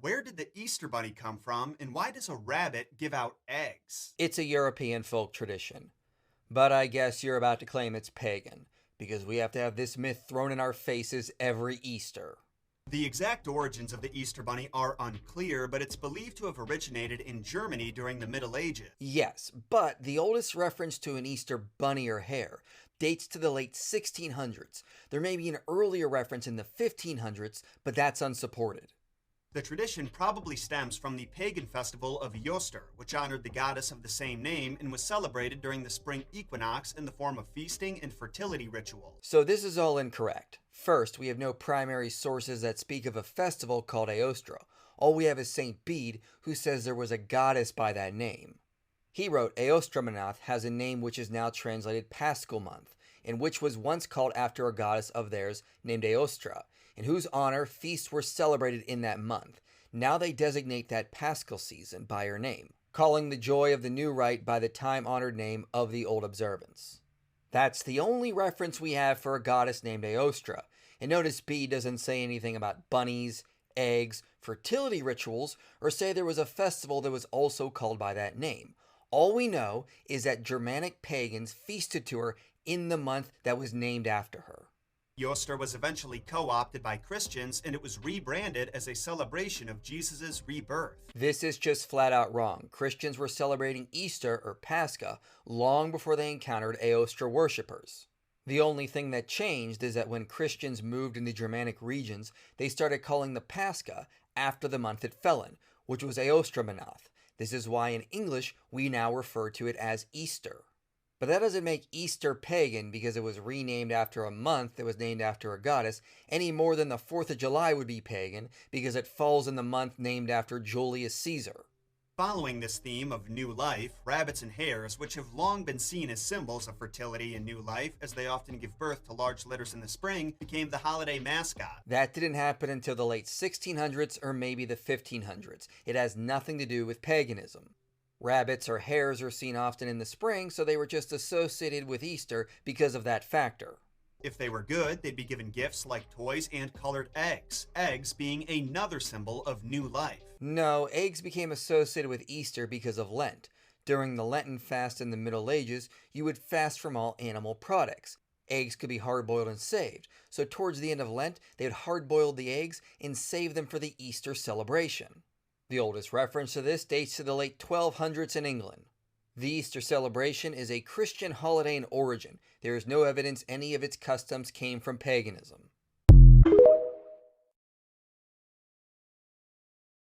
Where did the Easter Bunny come from, and why does a rabbit give out eggs? It's a European folk tradition. But I guess you're about to claim it's pagan, because we have to have this myth thrown in our faces every Easter. The exact origins of the Easter Bunny are unclear, but it's believed to have originated in Germany during the Middle Ages. Yes, but the oldest reference to an Easter bunny or hare dates to the late 1600s. There may be an earlier reference in the 1500s, but that's unsupported. The tradition probably stems from the pagan festival of Eostre, which honored the goddess of the same name and was celebrated during the spring equinox in the form of feasting and fertility rituals. So this is all incorrect. First, we have no primary sources that speak of a festival called Aostra. All we have is St. Bede, who says there was a goddess by that name. He wrote Aostromanath has a name which is now translated Paschal month, and which was once called after a goddess of theirs named Aostra, in whose honor feasts were celebrated in that month. Now they designate that Paschal season by her name, calling the joy of the new rite by the time-honored name of the old observance. That's the only reference we have for a goddess named Aostra, and notice B doesn't say anything about bunnies, eggs, fertility rituals, or say there was a festival that was also called by that name. All we know is that Germanic pagans feasted to her in the month that was named after her. Eostre was eventually co-opted by Christians and it was rebranded as a celebration of Jesus' rebirth. This is just flat out wrong. Christians were celebrating Easter or Pascha long before they encountered Aostra worshippers. The only thing that changed is that when Christians moved in the Germanic regions, they started calling the Pascha after the month it fell in, which was Aostromanath. This is why in English we now refer to it as Easter. But that doesn't make Easter pagan because it was renamed after a month that was named after a goddess, any more than the 4th of July would be pagan because it falls in the month named after Julius Caesar. Following this theme of new life, rabbits and hares, which have long been seen as symbols of fertility and new life, as they often give birth to large litters in the spring, became the holiday mascot. That didn't happen until the late 1600s or maybe the 1500s. It has nothing to do with paganism. Rabbits or hares are seen often in the spring, so they were just associated with Easter because of that factor. If they were good, they'd be given gifts like toys and colored eggs, eggs being another symbol of new life. No, eggs became associated with Easter because of Lent. During the Lenten fast in the Middle Ages, you would fast from all animal products. Eggs could be hard-boiled and saved, so towards the end of Lent, they would hard-boil the eggs and save them for the Easter celebration. The oldest reference to this dates to the late 1200s in England. The Easter celebration is a Christian holiday in origin. There is no evidence any of its customs came from paganism.